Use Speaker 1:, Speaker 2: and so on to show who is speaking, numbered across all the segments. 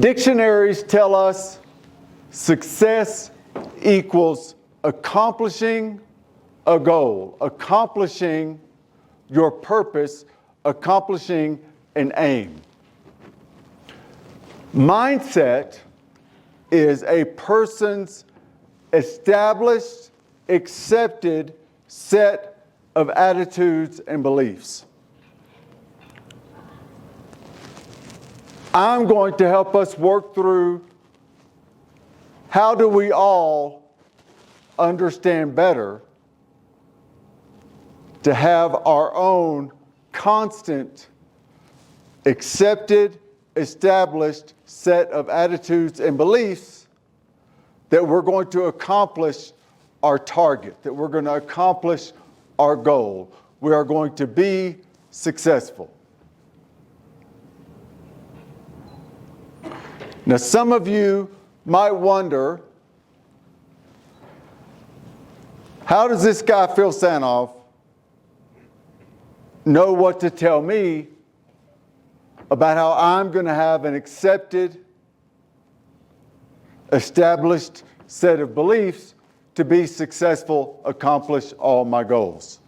Speaker 1: Dictionaries tell us success equals accomplishing a goal, accomplishing your purpose, accomplishing an aim. Mindset is a person's established, accepted set of attitudes and beliefs. I'm going to help us work through how do we all understand better to have our own constant, accepted, established set of attitudes and beliefs that we're going to accomplish our target, that we're going to accomplish our goal. We are going to be successful. Now, some of you might wonder, how does this guy, Phil Sanov, know what to tell me about how I'm going to have an accepted, established set of beliefs to be successful, accomplish all my goals?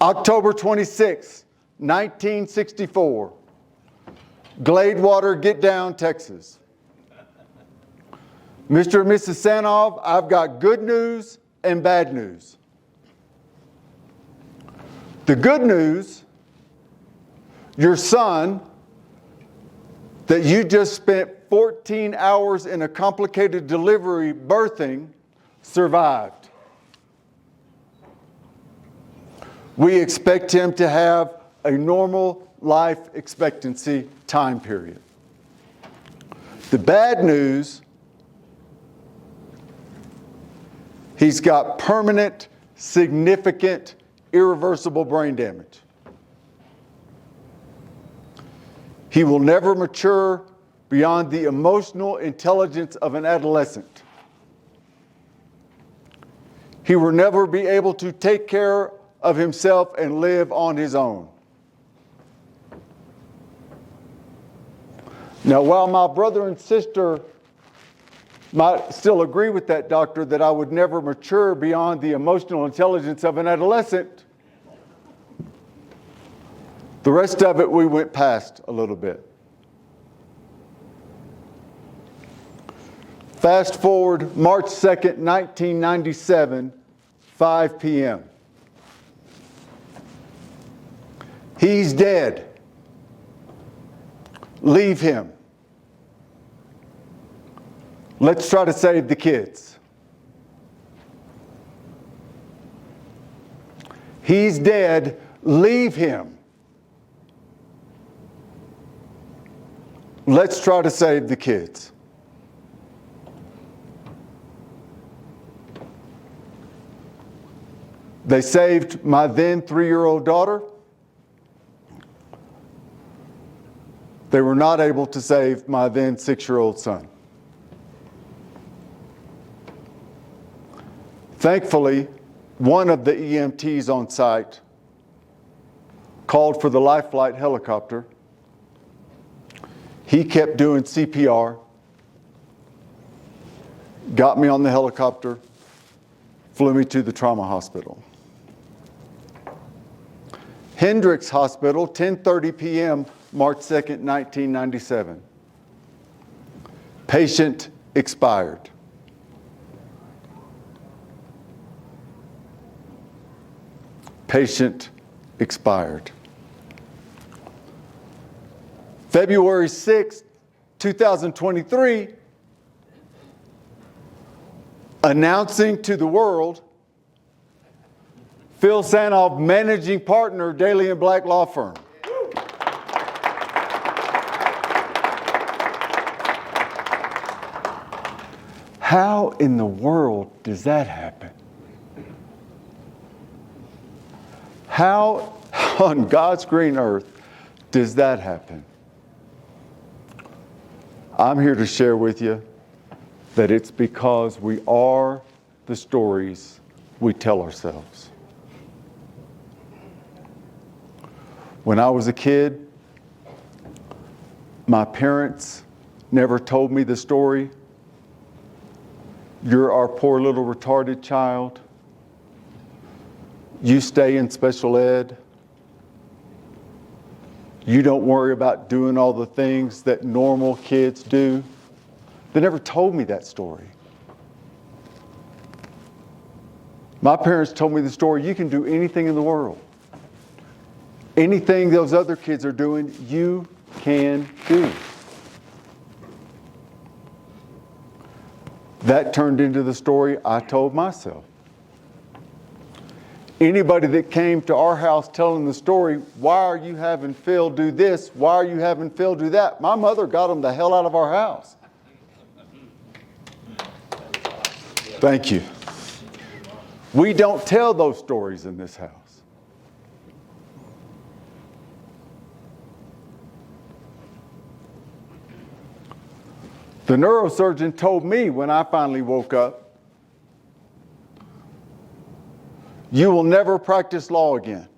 Speaker 1: October 26, 1964, Gladewater, Get Down, Texas. Mr. and Mrs. Sanov, I've got good news and bad news. The good news, your son that you just spent 14 hours in a complicated delivery birthing survived. We expect him to have a normal life expectancy time period. The bad news, he's got permanent, significant, irreversible brain damage. He will never mature beyond the emotional intelligence of an adolescent. He will never be able to take care of himself and live on his own. Now, while my brother and sister might still agree with that doctor that I would never mature beyond the emotional intelligence of an adolescent, the rest of it we went past a little bit. Fast forward March 2nd, 1997, 5 p.m. He's dead. Leave him. Let's try to save the kids. He's dead. Leave him. Let's try to save the kids. They saved my then 3-year-old daughter. They were not able to save my then 6-year-old son. Thankfully, one of the EMTs on site called for the life flight helicopter. He kept doing CPR, got me on the helicopter, flew me to the trauma hospital. Hendricks Hospital, 10:30 p.m., March 2nd, 1997. Patient expired. Patient expired. February 6, 2023, announcing to the world, Phil Sanov, managing partner, Daly Black law firm. How in the world does that happen? How on God's green earth does that happen? I'm here to share with you that it's because we are the stories we tell ourselves. When I was a kid, My parents never told me the story. You're our poor little retarded child. You stay in special ed. You don't worry about doing all the things that normal kids do. They never told me that story. My parents told me the story, you can do anything in the world. Anything those other kids are doing, you can do. That turned into the story I told myself. Anybody that came to our house telling the story, why are you having Phil do this? Why are you having Phil do that? My mother got them the hell out of our house. Thank you. We don't tell those stories in this house. The neurosurgeon told me when I finally woke up, you will never practice law again.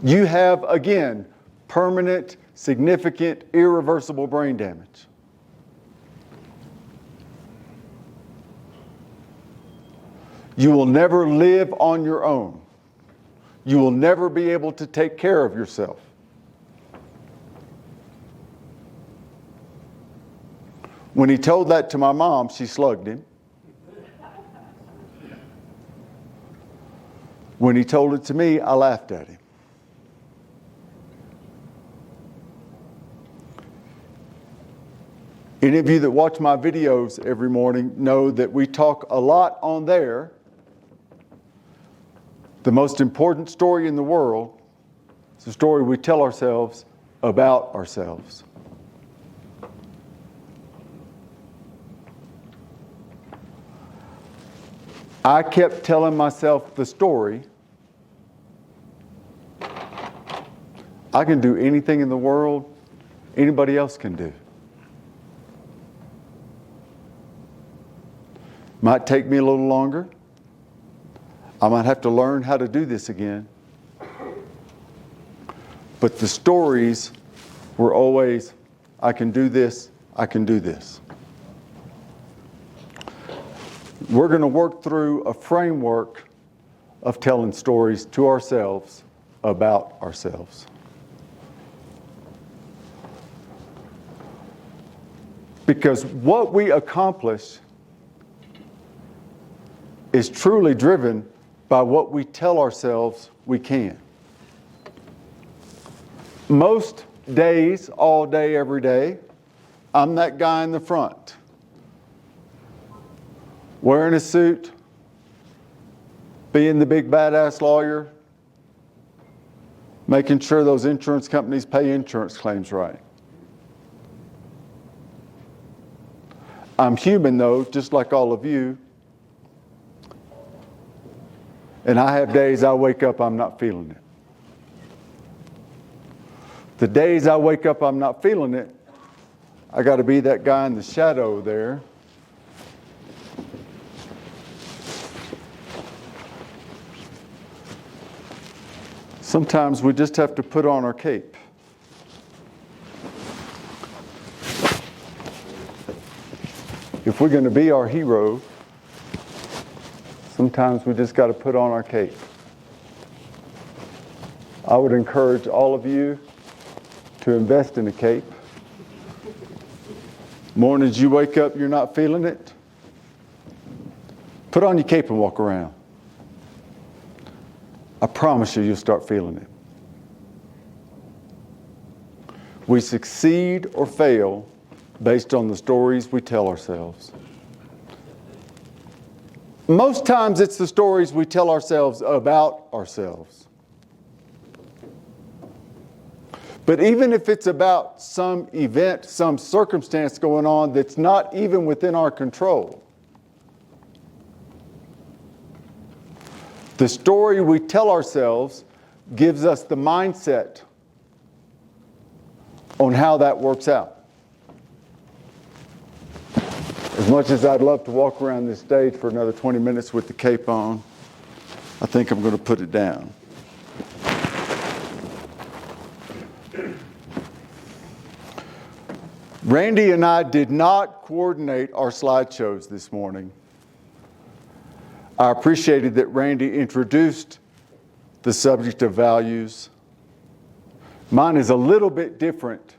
Speaker 1: You have, again, permanent, significant, irreversible brain damage. You will never live on your own. You will never be able to take care of yourself. When he told that to my mom, she slugged him. When he told it to me, I laughed at him. Any of you that watch my videos every morning know that we talk a lot on there. The most important story in the world is the story we tell ourselves about ourselves. I kept telling myself the story, I can do anything in the world anybody else can do. Might take me a little longer. I might have to learn how to do this again. But the stories were always, I can do this, I can do this. We're going to work through a framework of telling stories to ourselves about ourselves. Because what we accomplish is truly driven by what we tell ourselves we can. Most days, all day, every day, I'm that guy in the front, wearing a suit, being the big badass lawyer, making sure those insurance companies pay insurance claims right. I'm human though, just like all of you. And I have days I wake up, I'm not feeling it. The days I wake up, I'm not feeling it, I got to be that guy in the shadow there. Sometimes we just have to put on our cape. If we're going to be our hero, sometimes we just got to put on our cape. I would encourage all of you to invest in a cape. Mornings you wake up, you're not feeling it. Put on your cape and walk around. I promise you, you'll start feeling it. We succeed or fail based on the stories we tell ourselves. Most times it's the stories we tell ourselves about ourselves. But even if it's about some event, some circumstance going on that's not even within our control, the story we tell ourselves gives us the mindset on how that works out. As much as I'd love to walk around this stage for another 20 minutes with the cape on, I think I'm going to put it down. Randy and I did not coordinate our slideshows this morning. I appreciated that Randy introduced the subject of values. Mine is a little bit different.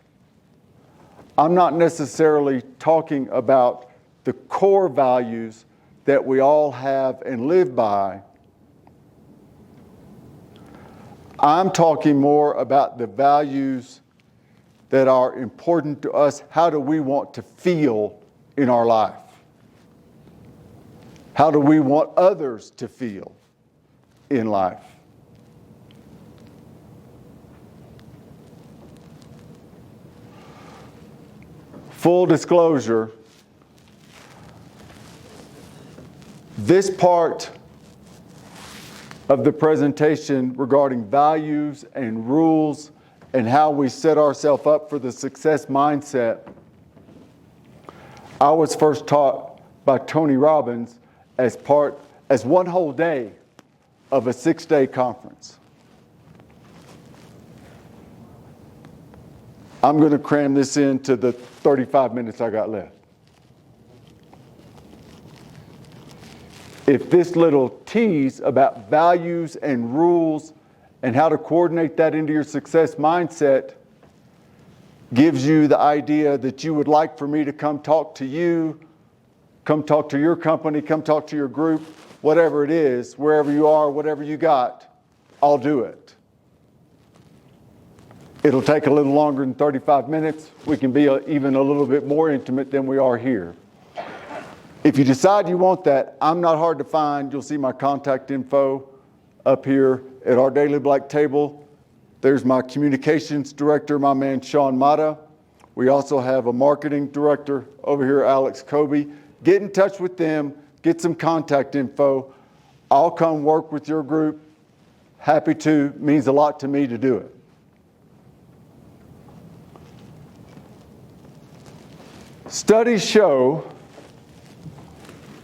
Speaker 1: I'm not necessarily talking about the core values that we all have and live by. I'm talking more about the values that are important to us. How do we want to feel in our life? How do we want others to feel in life? Full disclosure, this part of the presentation regarding values and rules and how we set ourselves up for the success mindset, I was first taught by Tony Robbins as one whole day of a 6-day conference. I'm going to cram this into the 35 minutes I got left. If this little tease about values and rules and how to coordinate that into your success mindset gives you the idea that you would like for me to come talk to you, come talk to your company, come talk to your group, whatever it is, wherever you are, whatever you got, I'll do it. It'll take a little longer than 35 minutes. We can be even a little bit more intimate than we are here. If you decide you want that, I'm not hard to find. You'll see my contact info up here at our Daly Black table. There's my communications director, my man Sean Mata. We also have a marketing director over here, Alex Kobe. Get in touch with them, get some contact info. I'll come work with your group. Happy to, means a lot to me to do it. Studies show,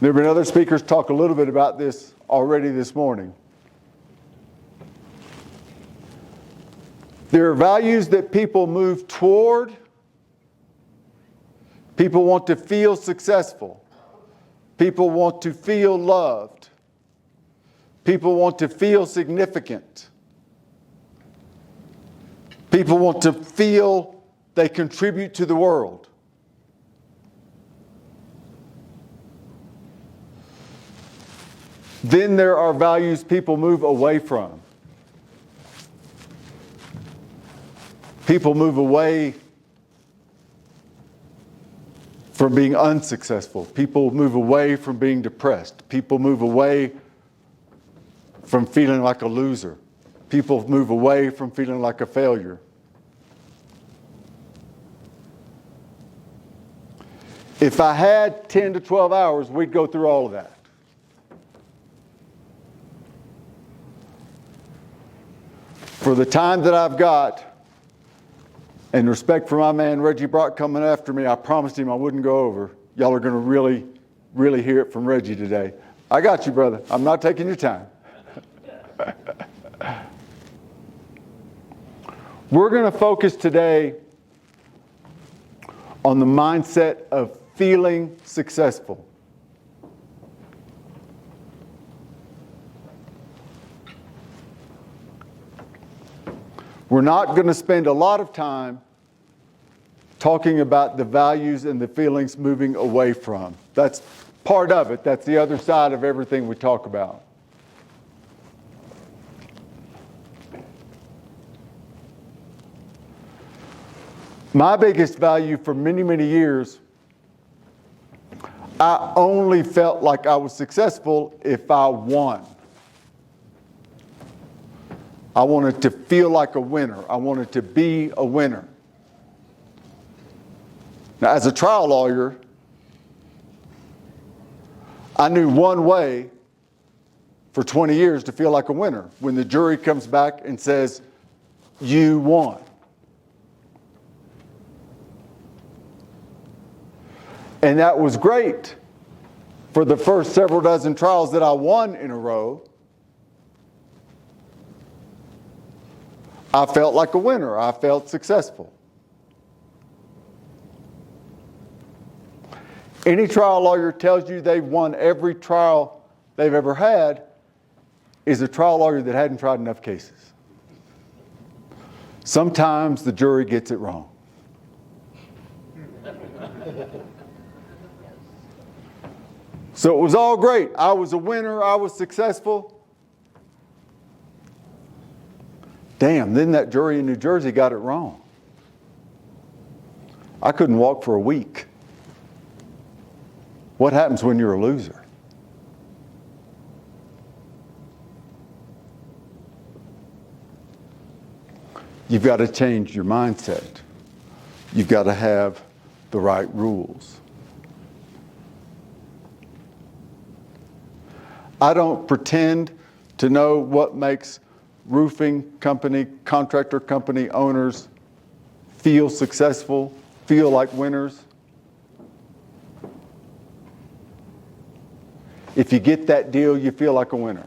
Speaker 1: there have been other speakers talk a little bit about this already this morning. There are values that people move toward. People want to feel successful. People want to feel loved. People want to feel significant. People want to feel they contribute to the world. Then there are values people move away from. People move away from being unsuccessful. People move away from being depressed. People move away from feeling like a loser. People move away from feeling like a failure. If I had 10 to 12 hours, we'd go through all of that. For the time that I've got, and respect for my man Reggie Brock coming after me, I promised him I wouldn't go over. Y'all are going to really, really hear it from Reggie today. I got you, brother. I'm not taking your time. We're going to focus today on the mindset of feeling successful. We're not going to spend a lot of time talking about the values and the feelings moving away from. That's part of it. That's the other side of everything we talk about. My biggest value for many, many years, I only felt like I was successful if I won. I wanted to feel like a winner. I wanted to be a winner. Now, as a trial lawyer, I knew one way for 20 years to feel like a winner: when the jury comes back and says, "You won." And that was great for the first several dozen trials that I won in a row. I felt like a winner. I felt successful. Any trial lawyer tells you they've won every trial they've ever had is a trial lawyer that hadn't tried enough cases. Sometimes the jury gets it wrong. So it was all great. I was a winner. I was successful. Damn, then that jury in New Jersey got it wrong. I couldn't walk for a week. What happens when you're a loser? You've got to change your mindset. You've got to have the right rules. I don't pretend to know what makes roofing company, contractor company owners feel successful, feel like winners. If you get that deal, you feel like a winner.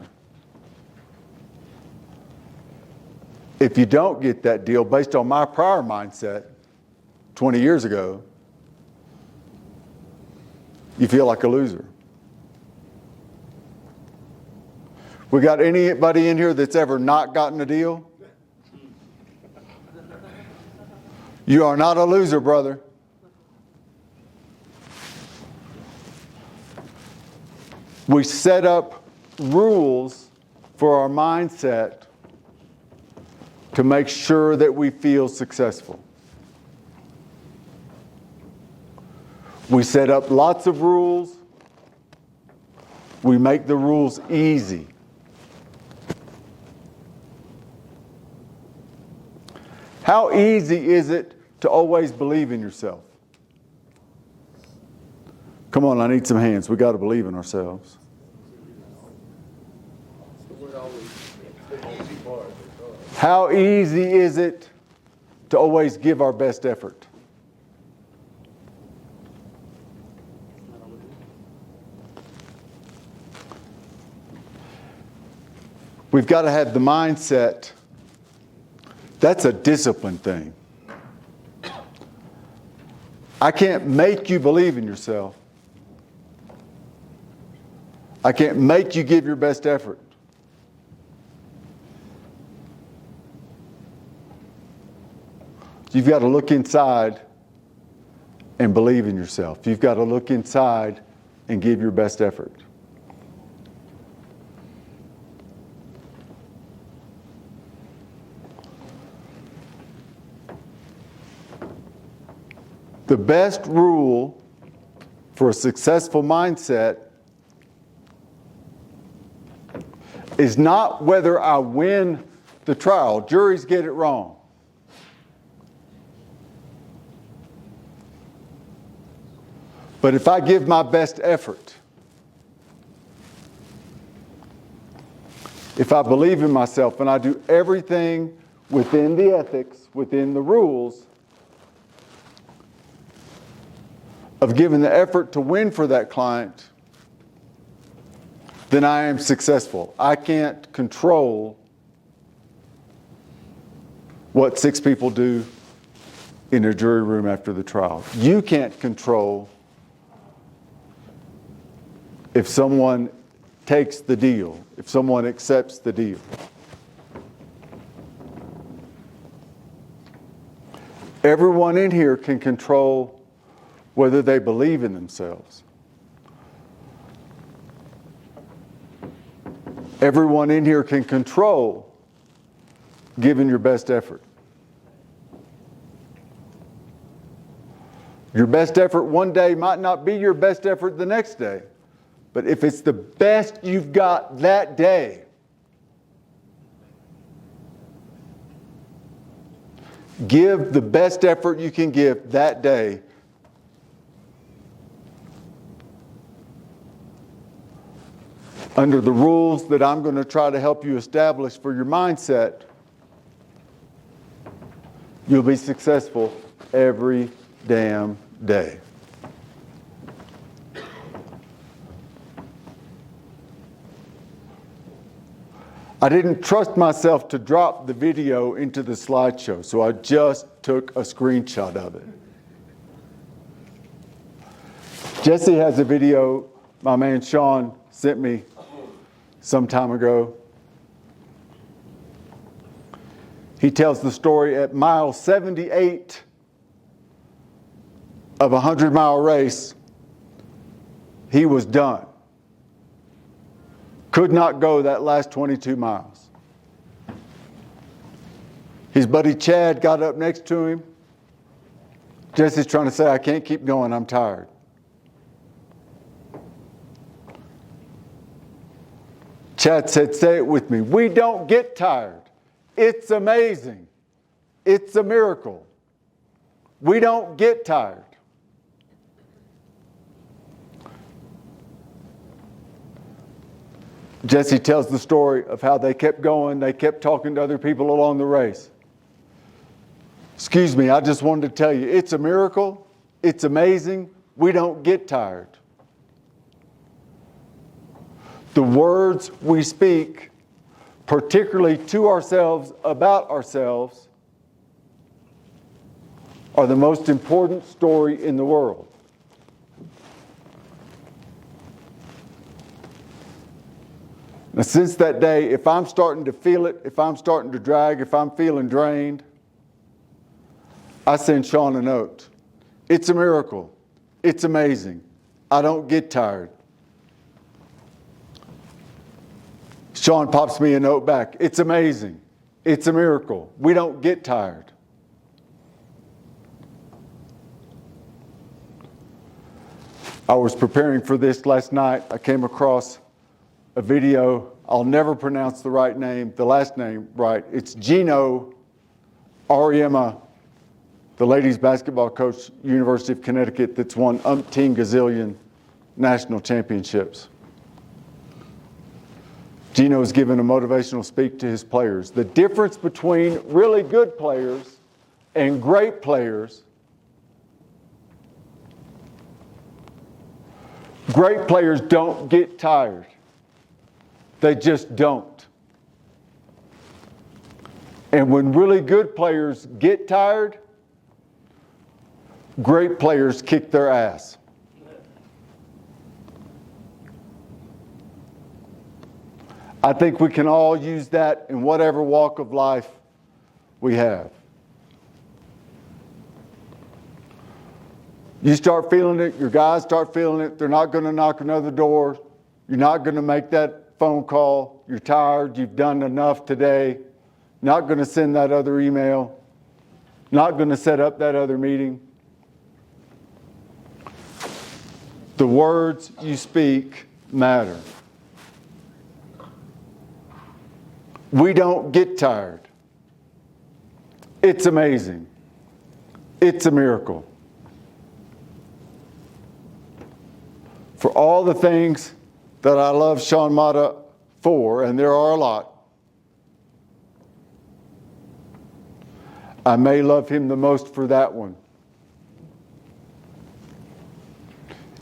Speaker 1: If you don't get that deal, based on my prior mindset 20 years ago, you feel like a loser. We got anybody in here that's ever not gotten a deal? You are not a loser, brother. We set up rules for our mindset to make sure that we feel successful. We set up lots of rules. We make the rules easy. How easy is it to always believe in yourself? Come on, I need some hands. We got to believe in ourselves. How easy is it to always give our best effort? We've got to have the mindset. That's a discipline thing. I can't make you believe in yourself. I can't make you give your best effort. You've got to look inside and believe in yourself. You've got to look inside and give your best effort. The best rule for a successful mindset is not whether I win the trial. Juries get it wrong. But if I give my best effort, if I believe in myself and I do everything within the ethics, within the rules of giving the effort to win for that client, then I am successful. I can't control what 6 people do in a jury room after the trial. You can't control if someone takes the deal, if someone accepts the deal. Everyone in here can control whether they believe in themselves. Everyone in here can control giving your best effort. Your best effort one day might not be your best effort the next day. But if it's the best you've got that day, give the best effort you can give that day. Under the rules that I'm going to try to help you establish for your mindset, you'll be successful every damn day. I didn't trust myself to drop the video into the slideshow, so I just took a screenshot of it. Jesse has a video my man Sean sent me some time ago. He tells the story at mile 78 of a 100-mile race. He was done. Could not go that last 22 miles. His buddy Chad got up next to him. Jesse's trying to say, I can't keep going, I'm tired. Chad said, say it with me. We don't get tired. It's amazing. It's a miracle. We don't get tired. Jesse tells the story of how they kept going. They kept talking to other people along the race. Excuse me, I just wanted to tell you, it's a miracle. It's amazing. We don't get tired. The words we speak, particularly to ourselves, about ourselves, are the most important story in the world. Now, since that day, if I'm starting to feel it, if I'm starting to drag, if I'm feeling drained, I send Sean a note. It's a miracle. It's amazing. I don't get tired. Sean pops me a note back. It's amazing. It's a miracle. We don't get tired. I was preparing for this last night. I came across a video. I'll never pronounce the right name, the last name right. It's Gino Auriemma, the ladies basketball coach, University of Connecticut, that's won umpteen gazillion national championships. Gino's given a motivational speech to his players. The difference between really good players and great players, great players don't get tired. They just don't. And when really good players get tired, great players kick their ass. I think we can all use that in whatever walk of life we have. You start feeling it, your guys start feeling it, they're not going to knock another door, you're not going to make that phone call, you're tired, you've done enough today, not going to send that other email, not going to set up that other meeting. The words you speak matter. We don't get tired. It's amazing. It's a miracle. For all the things that I love Sean Mata for, and there are a lot, I may love him the most for that one.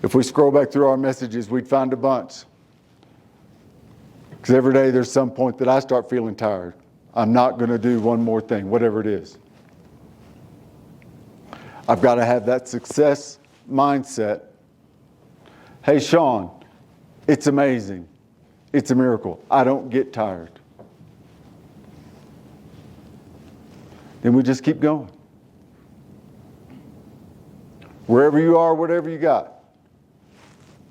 Speaker 1: If we scroll back through our messages, we'd find a bunch. Because every day there's some point that I start feeling tired. I'm not going to do one more thing, whatever it is. I've got to have that success mindset. Hey, Sean, it's amazing. It's a miracle. I don't get tired. Then we just keep going. Wherever you are, whatever you got,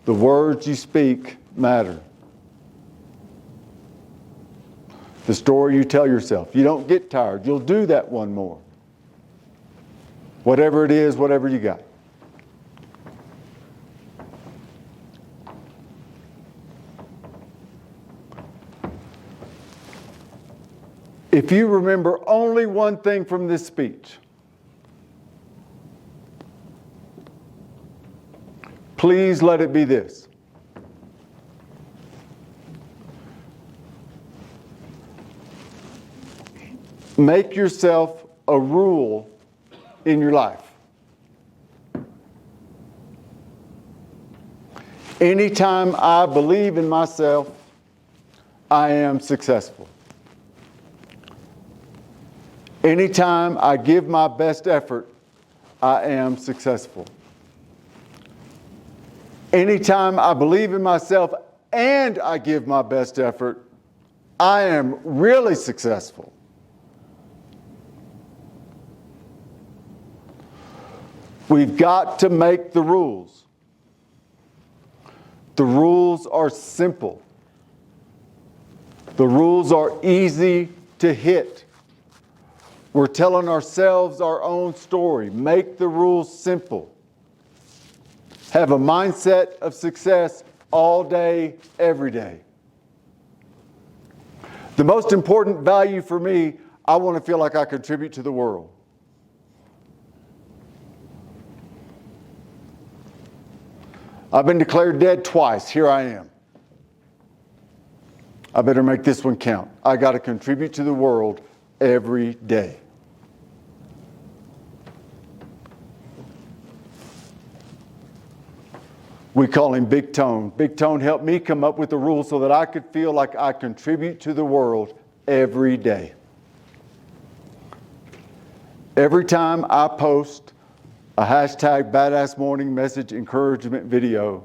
Speaker 1: the words you speak matter. The story you tell yourself. You don't get tired. You'll do that one more. Whatever it is, whatever you got. If you remember only one thing from this speech, please let it be this. Make yourself a rule in your life. Anytime I believe in myself, I am successful. Anytime I give my best effort, I am successful. Anytime I believe in myself and I give my best effort, I am really successful. We've got to make the rules. The rules are simple. The rules are easy to hit. We're telling ourselves our own story. Make the rules simple. Have a mindset of success all day, every day. The most important value for me, I want to feel like I contribute to the world. I've been declared dead twice. Here I am. I better make this one count. I got to contribute to the world every day. We call him Big Tone. Big Tone helped me come up with the rules so that I could feel like I contribute to the world every day. Every time I post a hashtag badass morning message encouragement video,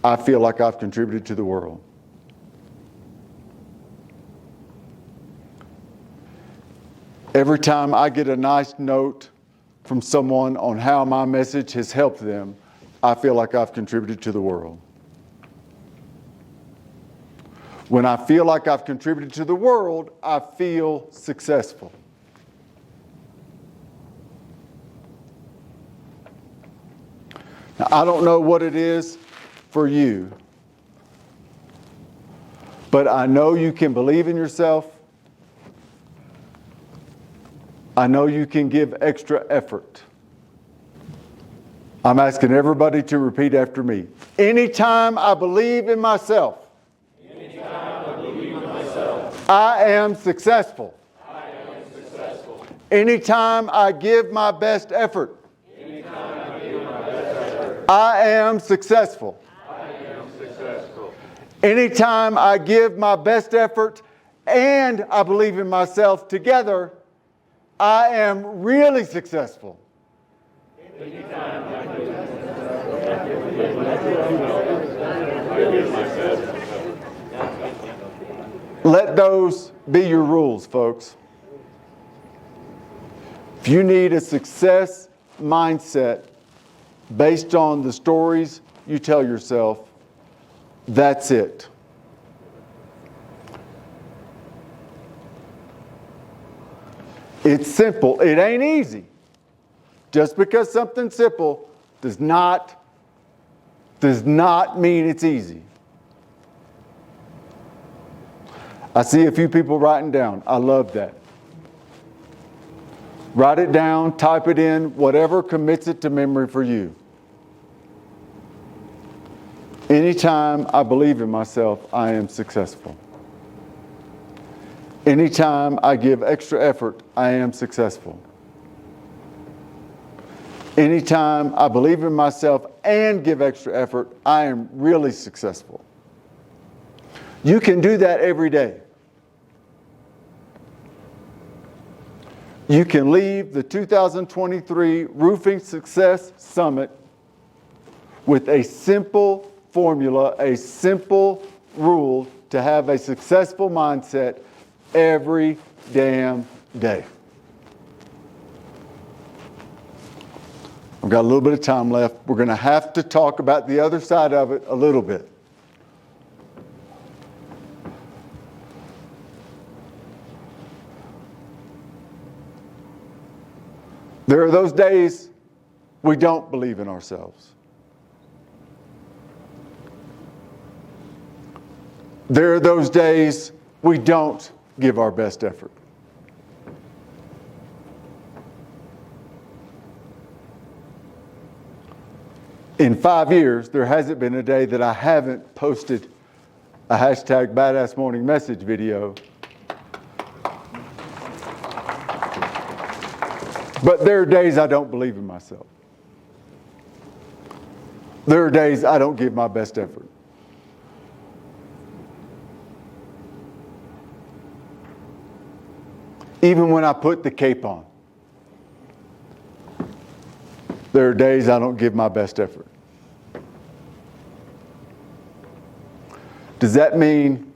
Speaker 1: I feel like I've contributed to the world. Every time I get a nice note from someone on how my message has helped them, I feel like I've contributed to the world. When I feel like I've contributed to the world, I feel successful. Now, I don't know what it is for you, but I know you can believe in yourself. I know you can give extra effort. I'm asking everybody to repeat after me. Anytime I believe in myself, I am successful. Anytime I give my best effort, I am successful. Anytime I give my best effort and I believe in myself together, I am really successful. Let those be your rules, folks. If you need a success mindset based on the stories you tell yourself, that's it. It's simple. It ain't easy. Just because something's simple does not mean it's easy. I see a few people writing down. I love that. Write it down, type it in, whatever commits it to memory for you. Anytime I believe in myself, I am successful. Anytime I give extra effort, I am successful. Anytime I believe in myself and give extra effort, I am really successful. You can do that every day. You can leave the 2023 Roofing Success Summit with a simple formula, a simple rule to have a successful mindset every damn day. I've got a little bit of time left. We're going to have to talk about the other side of it a little bit. There are those days we don't believe in ourselves. There are those days we don't give our best effort. In 5 years, there hasn't been a day that I haven't posted a hashtag badass morning message video. But there are days I don't believe in myself. There are days I don't give my best effort. Even when I put the cape on, there are days I don't give my best effort. Does that mean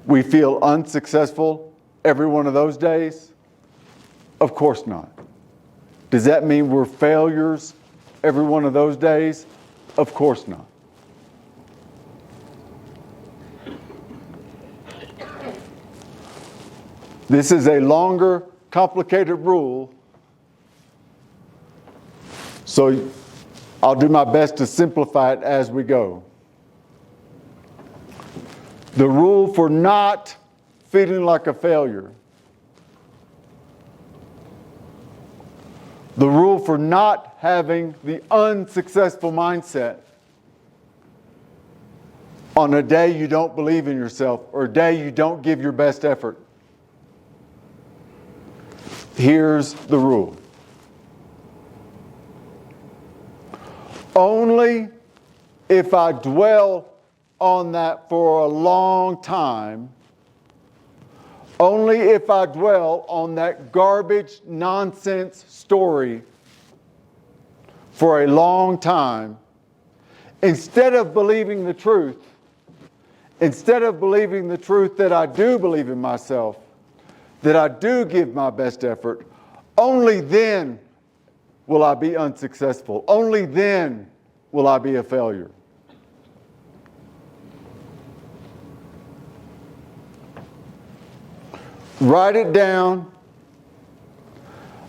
Speaker 1: we feel unsuccessful every one of those days? Of course not. Does that mean we're failures every one of those days? Of course not. This is a longer, complicated rule, so I'll do my best to simplify it as we go. The rule for not feeling like a failure. The rule for not having the unsuccessful mindset on a day you don't believe in yourself or a day you don't give your best effort. Here's the rule. Only if I dwell on that for a long time, only if I dwell on that garbage, nonsense story for a long time, instead of believing the truth, that I do believe in myself, that I do give my best effort, only then will I be unsuccessful. Only then will I be a failure. Write it down.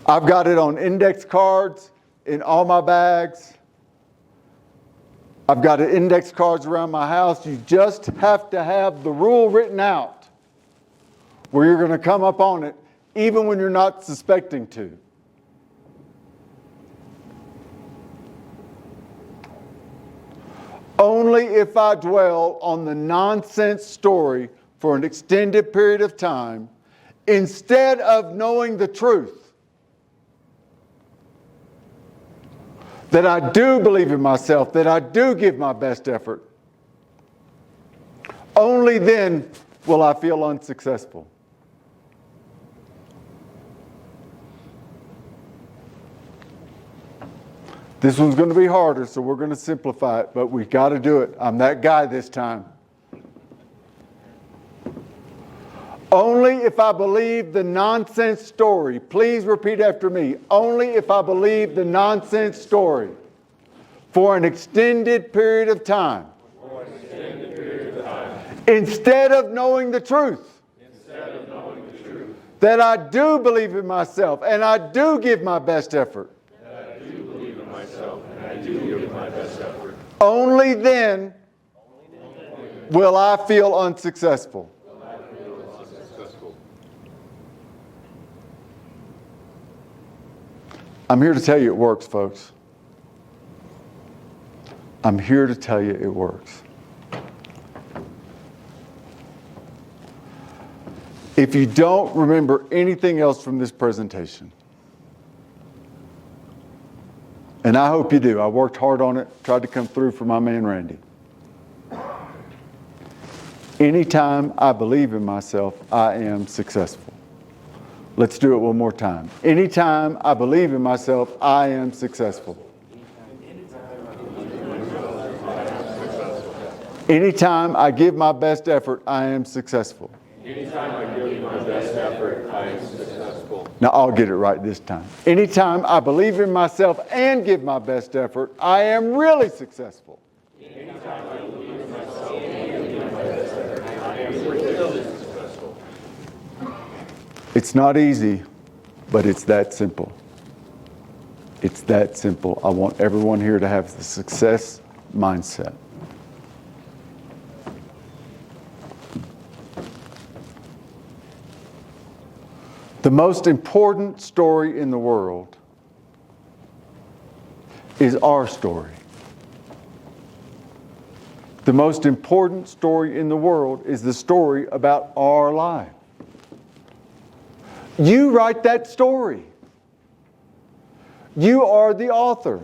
Speaker 1: I've got it on index cards in all my bags. I've got index cards around my house. You just have to have the rule written out where you're going to come up on it even when you're not suspecting to. Only if I dwell on the nonsense story for an extended period of time, instead of knowing the truth, that I do believe in myself, that I do give my best effort, only then will I feel unsuccessful. This one's going to be harder, so we're going to simplify it, but we got to do it. I'm that guy this time. Only if I believe the nonsense story, please repeat after me, only if I believe the nonsense story for an extended period of time, instead of knowing the truth, that I do believe in myself and I do give my best effort. Only then will I feel unsuccessful. I'm here to tell you it works, folks. I'm here to tell you it works. If you don't remember anything else from this presentation, and I hope you do. I worked hard on it, tried to come through for my man Randy. Anytime I believe in myself, I am successful. Let's do it one more time. Anytime I believe in myself, I am successful. Anytime I give my best effort, I am successful.
Speaker 2: Anytime I give my best effort, I am successful.
Speaker 1: Now I'll get it right this time. Anytime I believe in myself and give my best effort, I am really successful.
Speaker 2: Anytime I believe in myself and give my best effort, I am really successful.
Speaker 1: It's not easy, but it's that simple. It's that simple. I want everyone here to have the success mindset. The most important story in the world is our story. The most important story in the world is the story about our life. You write that story. You are the author.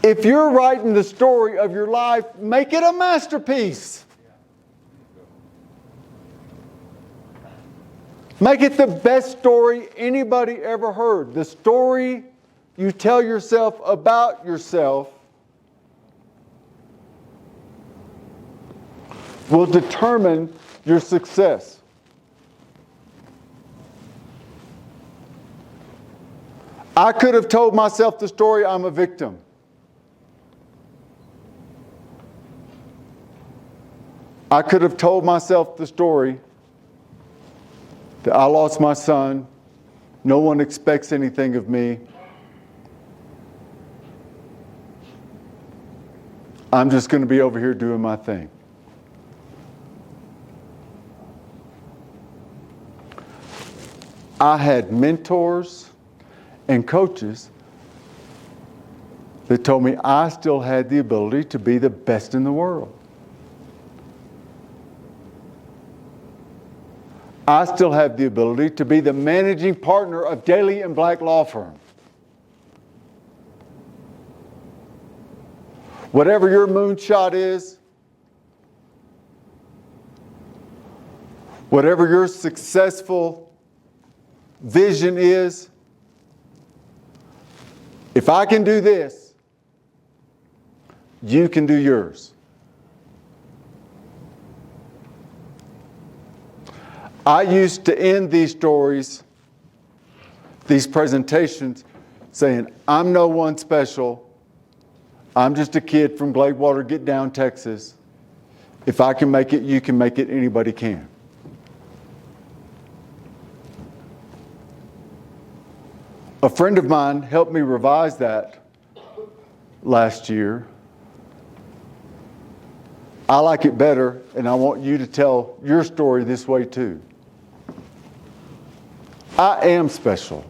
Speaker 1: If you're writing the story of your life, make it a masterpiece. Make it the best story anybody ever heard. The story you tell yourself about yourself will determine your success. I could have told myself the story, I'm a victim. I could have told myself the story that I lost my son, no one expects anything of me. I'm just going to be over here doing my thing. I had mentors and coaches that told me I still had the ability to be the best in the world. I still have the ability to be the managing partner of Daly Black law firm. Whatever your moonshot is, whatever your successful vision is, if I can do this, you can do yours. I used to end these stories, these presentations, saying, I'm no one special. I'm just a kid from Gladewater, Get Down, Texas. If I can make it, you can make it, anybody can. A friend of mine helped me revise that last year. I like it better, and I want you to tell your story this way too. I am special.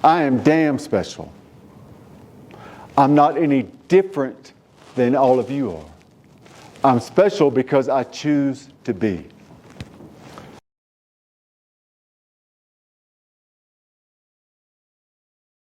Speaker 1: I am damn special. I'm not any different than all of you are. I'm special because I choose to be.